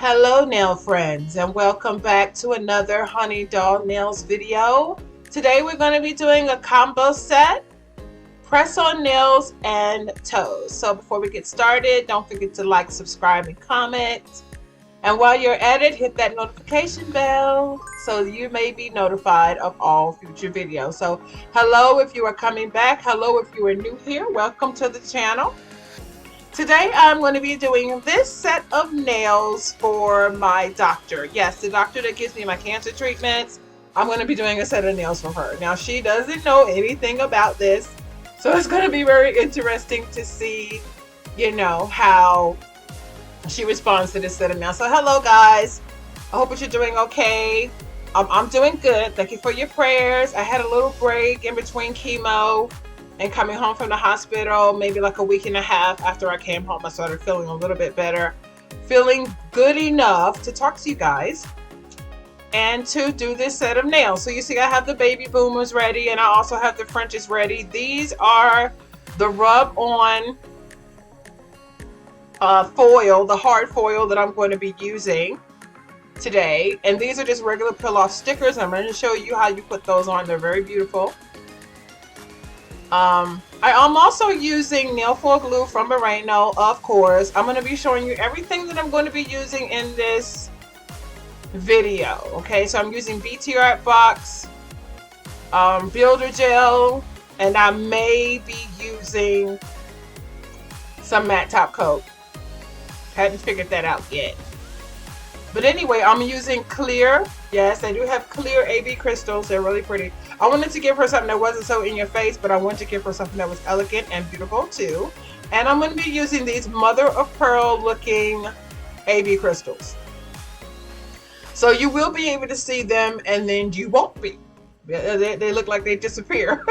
Hello nail friends, and welcome back to another Honey Doll Nails video. Today we're going to be doing a combo set, press on nails and toes. So before we get started, don't forget to like, subscribe, and comment. And while you're at it, hit that notification bell so you may be notified of all future videos. So hello if you are coming back, hello if you are new here, welcome to the channel. Today I'm going to be doing this set of nails for my doctor. Yes, the doctor that gives me my cancer treatments. I'm going to be doing a set of nails for her. Now she doesn't know anything about this, so it's going to be very interesting to see, how she responds to this set of nails. So hello guys, I hope that you're doing okay. I'm doing good. Thank you for your prayers. I had a little break in between chemo and coming home from the hospital, maybe like a week and a half after I came home. I started feeling a little bit better, feeling good enough to talk to you guys and to do this set of nails. So you see I have the baby boomers ready and I also have the Frenches ready. These are the rub on foil, the hard foil that I'm going to be using today. And these are just regular peel off stickers. I'm going to show you how you put those on. They're very beautiful. I am also using nail foil glue from Moreno, of course. I'm going to be showing you everything that I'm going to be using in this video. Okay, so I'm using BT Art Box, Builder Gel, and I may be using some matte top coat. Hadn't figured that out yet. But anyway, I'm using clear. Yes, they do have clear AB crystals. They're really pretty. I wanted to give her something that wasn't so in your face, but I wanted to give her something that was elegant and beautiful too. And I'm going to be using these mother of pearl looking AB crystals. So you will be able to see them and then you won't be. They look like they disappear.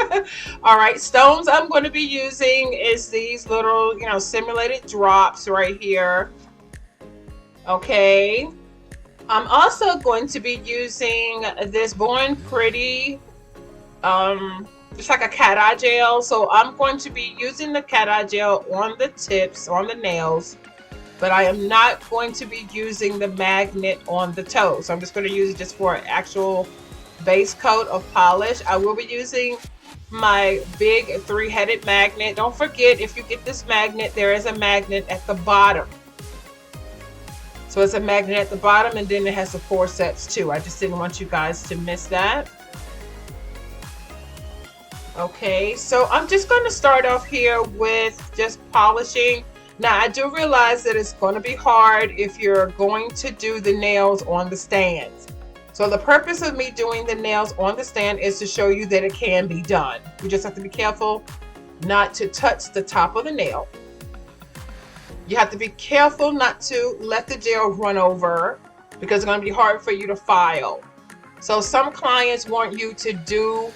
All right, stones I'm going to be using is these little, simulated drops right here. Okay. I'm also going to be using this Born Pretty, it's like a cat eye gel. So I'm going to be using the cat eye gel on the tips, on the nails, but I am not going to be using the magnet on the toes. So I'm just going to use it just for an actual base coat of polish. I will be using my big three-headed magnet. Don't forget, if you get this magnet, there is a magnet at the bottom. So it's a magnet at the bottom and then it has the 4 sets too. I just didn't want you guys to miss that. Okay, so I'm just going to start off here with just polishing. Now I do realize that it's going to be hard if you're going to do the nails on the stands. So the purpose of me doing the nails on the stand is to show you that it can be done. You just have to be careful not to touch the top of the nail. You have to be careful not to let the gel run over because it's going to be hard for you to file. So some clients want you to do,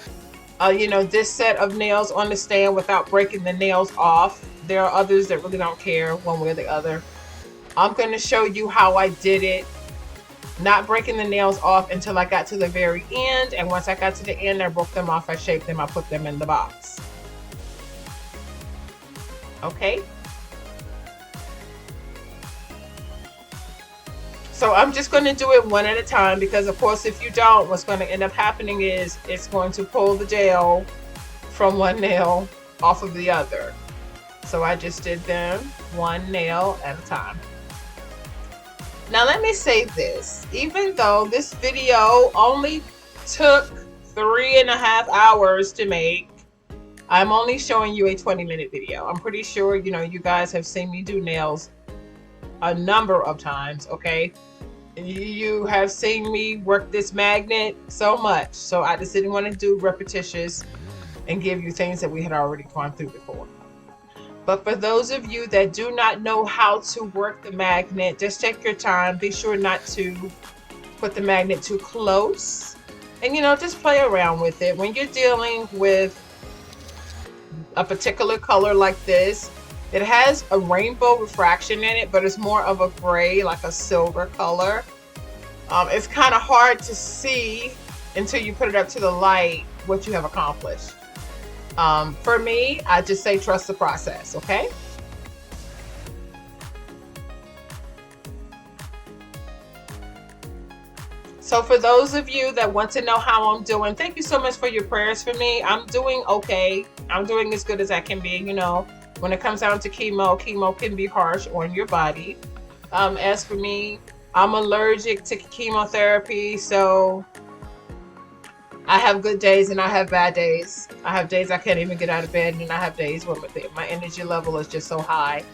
this set of nails on the stand without breaking the nails off. There are others that really don't care one way or the other. I'm going to show you how I did it, not breaking the nails off until I got to the very end. And once I got to the end, I broke them off, I shaped them, I put them in the box. Okay. So I'm just going to do it one at a time because of course if you don't, what's going to end up happening is it's going to pull the gel from one nail off of the other. So I just did them one nail at a time. Now let me say this, even though this video only took 3.5 hours to make, I'm only showing you a 20-minute video. I'm pretty sure, you guys have seen me do nails a number of times, okay? You have seen me work this magnet so much, so I just didn't want to do repetitious and give you things that we had already gone through before. But for those of you that do not know how to work the magnet, just take your time. Be sure not to put the magnet too close and just play around with it. When you're dealing with a particular color like this, it has a rainbow refraction in it, but it's more of a gray, like a silver color. It's kind of hard to see until you put it up to the light what you have accomplished. For me, I just say trust the process, okay? So for those of you that want to know how I'm doing, thank you so much for your prayers for me. I'm doing okay. I'm doing as good as I can be. You know, when it comes down to chemo can be harsh on your body. As for me, I'm allergic to chemotherapy, so I have good days and I have bad days. I have days I can't even get out of bed, and I have days where my energy level is just so high.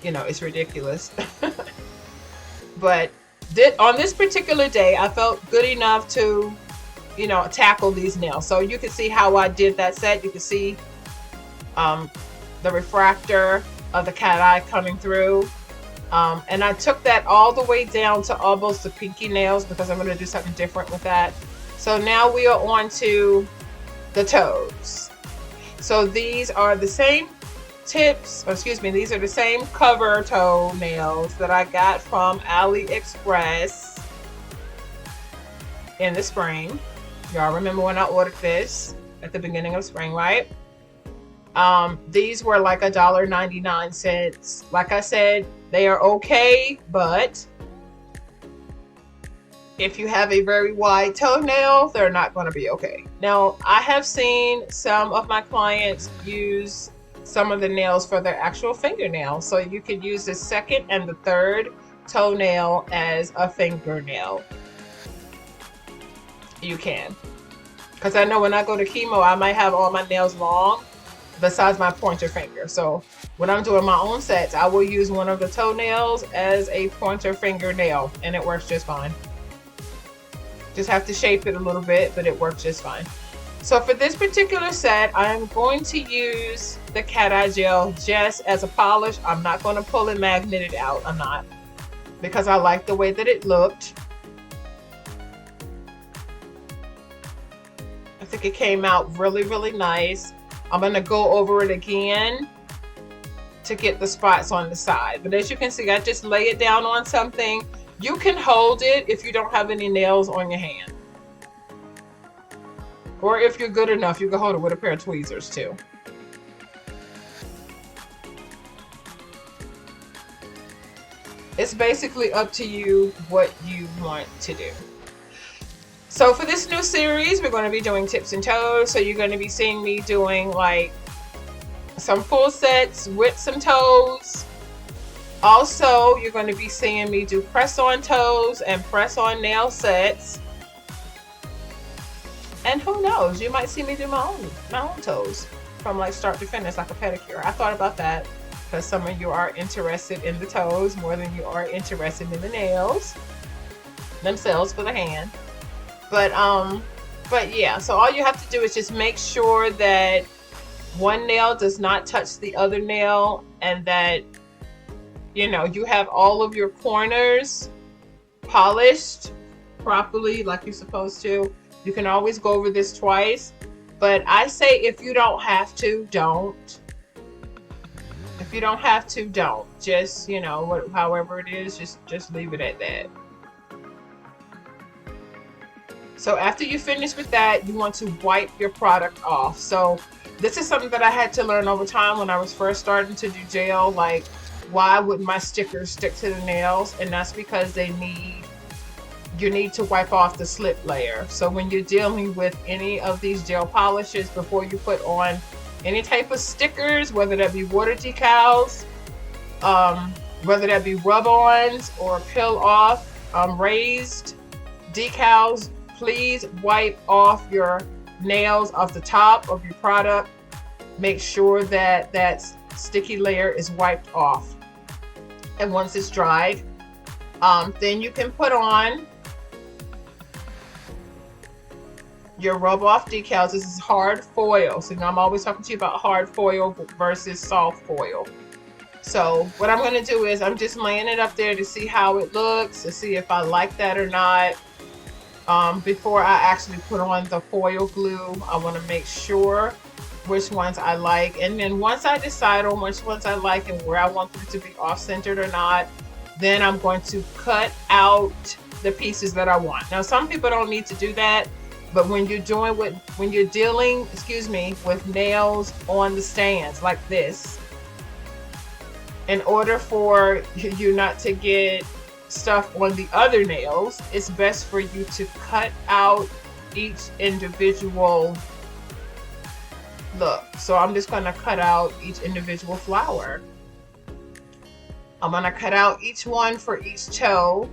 You know, it's ridiculous. But on this particular day, I felt good enough to, you know, tackle these nails. So you can see how I did that set. You can see the refractor of the cat eye coming through. And I took that all the way down to almost the pinky nails because I'm going to do something different with that. So now we are on to the toes. So these are the same tips, or excuse me, these are the same cover toe nails that I got from AliExpress in the spring. Y'all remember when I ordered this at the beginning of spring, right? These were like $1.99. Like I said, they are okay, but if you have a very wide toenail, they're not going to be okay. Now, I have seen some of my clients use some of the nails for their actual fingernails. So you could use the second and the third toenail as a fingernail. You can. Because I know when I go to chemo, I might have all my nails long besides my pointer finger. So when I'm doing my own sets, I will use one of the toenails as a pointer fingernail, and it works just fine. Just have to shape it a little bit, but it works just fine. So for this particular set, I'm going to use the cat eye gel just as a polish. I'm not going to pull and magnet it out. I'm not, because I like the way that it looked. I think it came out really, really nice. I'm going to go over it again to get the spots on the side. But as you can see, I just lay it down on something. You can hold it if you don't have any nails on your hand. Or if you're good enough, you can hold it with a pair of tweezers too. It's basically up to you what you want to do. So for this new series, we're going to be doing tips and toes. So you're going to be seeing me doing like some full sets with some toes. Also, you're going to be seeing me do press-on toes and press-on nail sets. And who knows, you might see me do my own toes from like start to finish, like a pedicure. I thought about that because some of you are interested in the toes more than you are interested in the nails themselves for the hand. But yeah, so all you have to do is just make sure that one nail does not touch the other nail, and that, you know, you have all of your corners polished properly like you're supposed to. You can always go over this twice, but I say if you don't have to, don't. If you don't have to, don't. Just, you know, however it is, just leave it at that. So after you finish with that, you want to wipe your product off. So this is something that I had to learn over time when I was first starting to do gel. Like, why would my stickers stick to the nails? And that's because you need to wipe off the slip layer. So when you're dealing with any of these gel polishes, before you put on any type of stickers, whether that be water decals, whether that be rub-ons or peel off raised decals, please wipe off your nails off the top of your product. Make sure that that sticky layer is wiped off. And once it's dried, then you can put on your rub off decals. This is hard foil. So now I'm always talking to you about hard foil versus soft foil. So what I'm going to do is I'm just laying it up there to see how it looks, to see if I like that or not. Before I actually put on the foil glue, I want to make sure which ones I like. And then once I decide on which ones I like and where I want them to be off-centered or not, then I'm going to cut out the pieces that I want. Now, some people don't need to do that, but when you're dealing with nails on the stands like this, in order for you not to get stuff on the other nails, it's best for you to cut out each individual look. So I'm just going to cut out each individual flower. I'm going to cut out each one for each toe.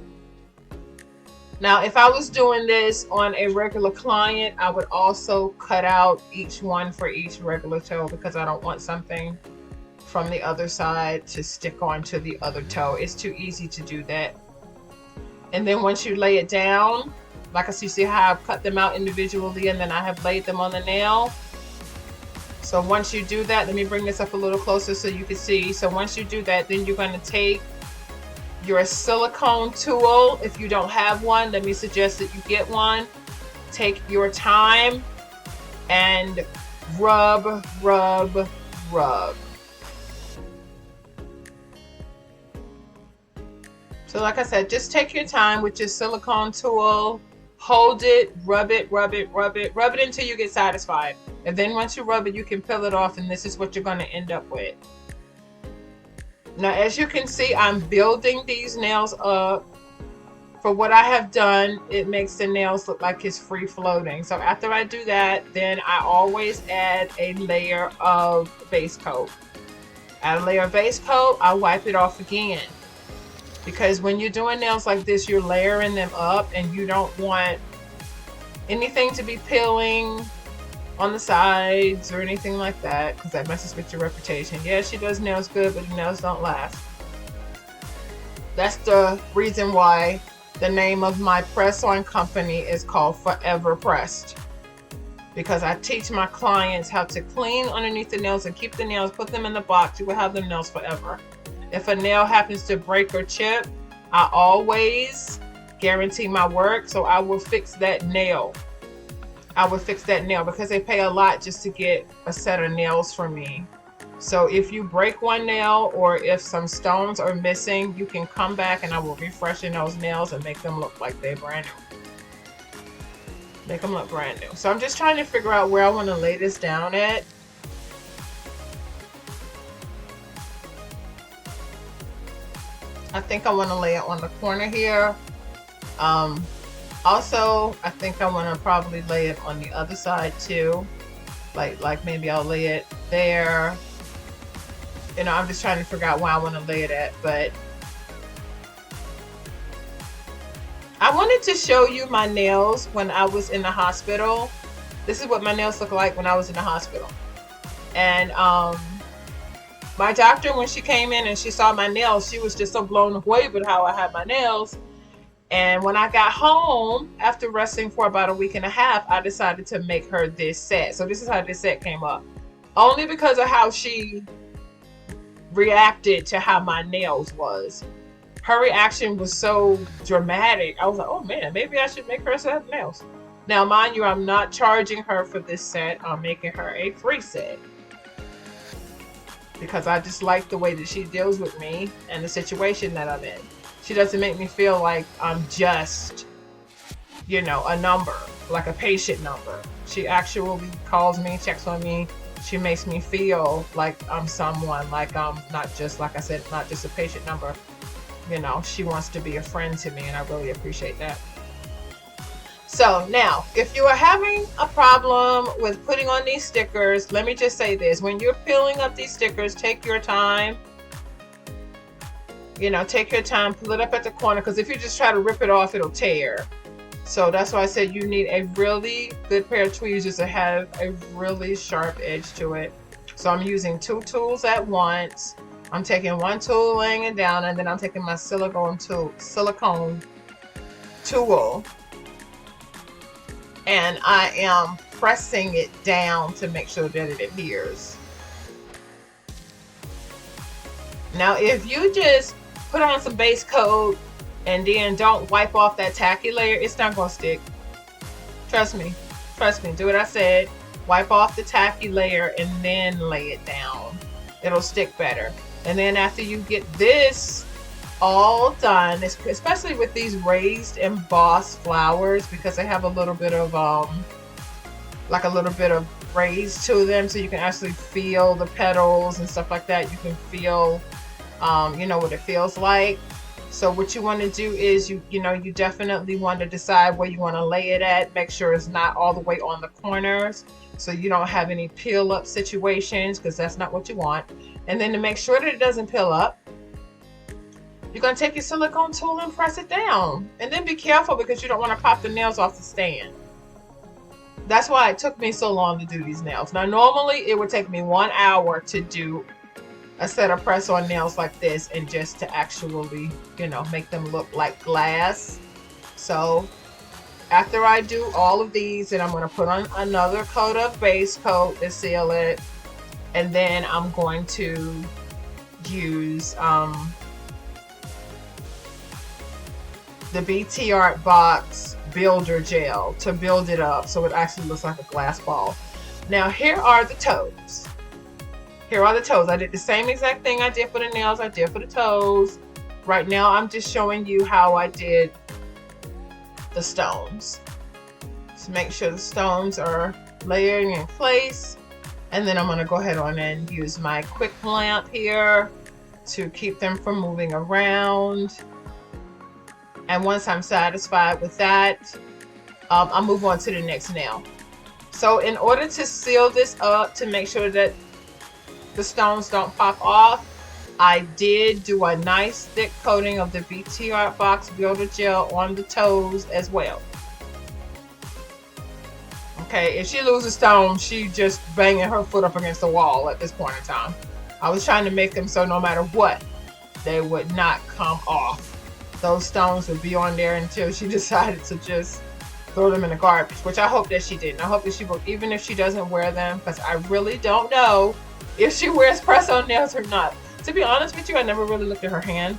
Now, if I was doing this on a regular client, I would also cut out each one for each regular toe because I don't want something from the other side to stick onto the other toe. It's too easy to do that. And then once you lay it down, like I see how I've cut them out individually and then I have laid them on the nail. So once you do that, let me bring this up a little closer so you can see. So once you do that, then you're going to take your silicone tool. If you don't have one, let me suggest that you get one. Take your time and rub, rub, rub. So like I said, just take your time with your silicone tool, hold it, rub it, rub it, rub it, rub it until you get satisfied. And then once you rub it, you can peel it off, and this is what you're going to end up with. Now, as you can see, I'm building these nails up. For what I have done, it makes the nails look like it's free floating. So after I do that, then I always add a layer of base coat. Add a layer of base coat, I wipe it off again. Because when you're doing nails like this, you're layering them up and you don't want anything to be peeling on the sides or anything like that, because that messes with your reputation. Yeah, she does nails good, but the nails don't last. That's the reason why the name of my press-on company is called Forever Pressed, because I teach my clients how to clean underneath the nails and keep the nails, put them in the box. You will have the nails forever. If a nail happens to break or chip, I always guarantee my work, so I will fix that nail. I would fix that nail because they pay a lot just to get a set of nails from me. So if you break one nail or if some stones are missing, you can come back and I will refreshen those nails and make them look like they're brand new. Make them look brand new. So I'm just trying to figure out where I want to lay this down at. I think I want to lay it on the corner here. Also, I think I want to probably lay it on the other side too. Like maybe I'll lay it there. You know, I'm just trying to figure out where I want to lay it at, but I wanted to show you my nails when I was in the hospital. This is what my nails look like when I was in the hospital. And my doctor, when she came in and she saw my nails, she was just so blown away with how I had my nails. And when I got home, after resting for about a week and a half, I decided to make her this set. So this is how this set came up. Only because of how she reacted to how my nails was. Her reaction was so dramatic. I was like, oh man, maybe I should make her a set of nails. Now, mind you, I'm not charging her for this set. I'm making her a free set. Because I just like the way that she deals with me and the situation that I'm in. She doesn't make me feel like I'm just, you know, a number, like a patient number. She actually calls me, checks on me. She makes me feel like I'm someone, like I'm not just, like I said, not just a patient number. You know, she wants to be a friend to me, and I really appreciate that. So now, if you are having a problem with putting on these stickers, let me just say this. When you're peeling up these stickers, take your time. You know, take your time, pull it up at the corner, because if you just try to rip it off, it'll tear. So that's why I said you need a really good pair of tweezers to have a really sharp edge to it. So I'm using two tools at once. I'm taking one tool, laying it down, and then I'm taking my silicone tool, and I am pressing it down to make sure that it adheres. Now, if you just put on some base coat and then don't wipe off that tacky layer, it's not gonna stick. Trust me, do what I said. Wipe off the tacky layer and then lay it down. It'll stick better. And then after you get this all done, especially with these raised embossed flowers, because they have a little bit of like a little bit of raise to them, so you can actually feel the petals and stuff like that. You can feel you know what it feels like. So what you want to do is you definitely want to decide where you want to lay it at. Make sure it's not all the way on the corners, so you don't have any peel up situations, because that's not what you want. And then to make sure that it doesn't peel up, you're going to take your silicone tool and press it down. And then be careful, because you don't want to pop the nails off the stand. That's why it took me so long to do these nails. Now normally it would take me 1 hour to do a set of press-on nails like this, and just to actually, make them look like glass. So after I do all of these, and I'm going to put on another coat of base coat to seal it, and then I'm going to use the BT Art Box Builder Gel to build it up so it actually looks like a glass ball. Now here are the toes. Here are the toes. I did the same exact thing I did for the nails, I did for the toes. Right now I'm just showing you how I did the stones. So make sure the stones are layering in place. And then I'm going to go ahead on and use my quick lamp here to keep them from moving around. And once I'm satisfied with that, I'll move on to the next nail. So in order to seal this up, to make sure that the stones don't pop off, I did do a nice thick coating of the BT Art Box Builder Gel on the toes as well. Okay, if she loses stone, she just banging her foot up against the wall at this point in time. I was trying to make them so no matter what, they would not come off. Those stones would be on there until she decided to just throw them in the garbage, which I hope that she didn't. I hope that she will, even if she doesn't wear them, because I really don't know if she wears press-on nails or not. To be honest with you, I never really looked at her hand.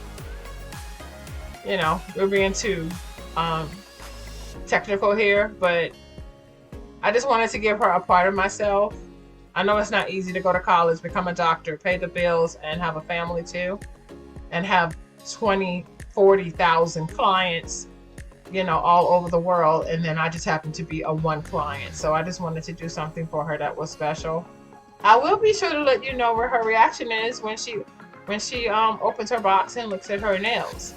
We're being too technical here, but I just wanted to give her a part of myself. I know it's not easy to go to college, become a doctor, pay the bills, and have a family too, and have 40,000 clients, all over the world, and then I just happen to be a one client. So I just wanted to do something for her that was special. I will be sure to let you know where her reaction is when she opens her box and looks at her nails.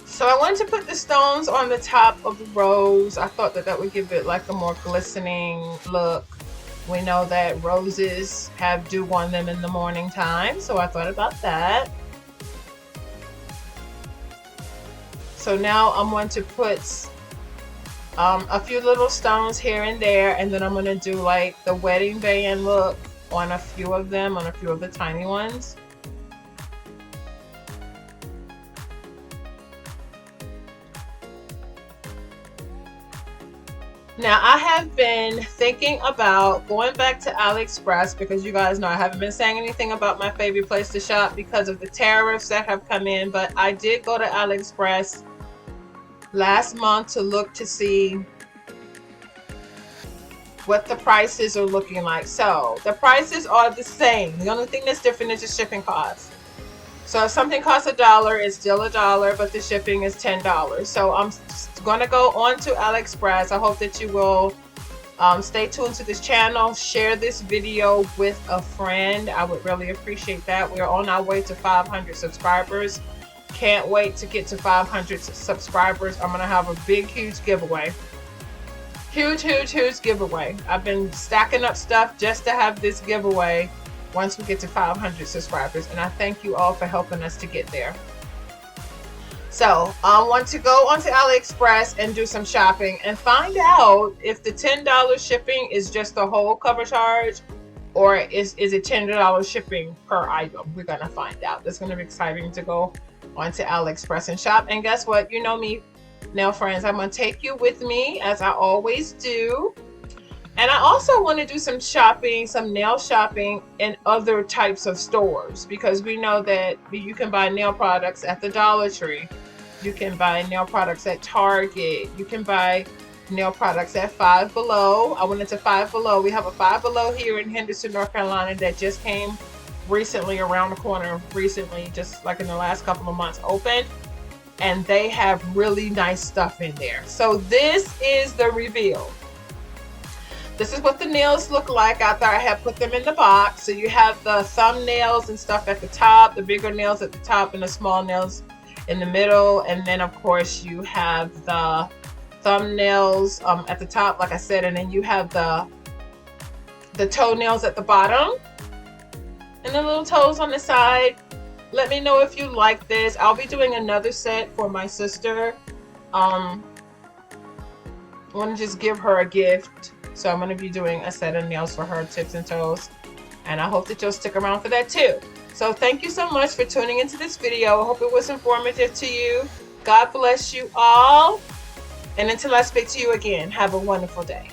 So I wanted to put the stones on the top of the rose. I thought that would give it like a more glistening look. We know that roses have dew on them in the morning time, so I thought about that. So now I'm going to put a few little stones here and there, and then I'm going to do like the wedding band look on a few of them, on a few of the tiny ones. Now I have been thinking about going back to AliExpress, because you guys know I haven't been saying anything about my favorite place to shop because of the tariffs that have come in, but I did go to AliExpress last month to look to see what the prices are looking like. So the prices are the same. The only thing that's different is the shipping cost. So if something costs $1, it's still $1, but the shipping is $10. So I'm going to go on to AliExpress. I hope that you will stay tuned to this channel. Share this video with a friend. I would really appreciate that. We're on our way to 500 subscribers. Can't wait to get to 500 subscribers. I'm going to have a big, huge giveaway. Huge giveaway. I've been stacking up stuff just to have this giveaway once we get to 500 subscribers, and I thank you all for helping us to get there. So I want to go onto AliExpress and do some shopping and find out if the $10 shipping is just the whole cover charge, or is it $10 shipping per item. We're gonna find out. It's gonna be exciting to go onto AliExpress and shop. And guess what? You know me, nail friends, I'm gonna take you with me as I always do. And I also want to do some shopping, some nail shopping in other types of stores, because we know that you can buy nail products at the Dollar Tree. You can buy nail products at Target. You can buy nail products at Five Below. I went into Five Below. We have a Five Below here in Henderson, North Carolina that just came recently, around the corner recently, just like in the last couple of months opened. And they have really nice stuff in there. So this is the reveal. this is what the nails look like after I have put them in the box. So you have the thumbnails and stuff at the top, the bigger nails at the top and the small nails in the middle. And then of course you have the thumbnails at the top, like I said, and then you have the toenails at the bottom and the little toes on the side. Let me know if you like this. I'll be doing another set for my sister. I want to just give her a gift. So I'm going to be doing a set of nails for her, tips and toes. And I hope that you'll stick around for that too. So thank you so much for tuning into this video. I hope it was informative to you. God bless you all. And until I speak to you again, have a wonderful day.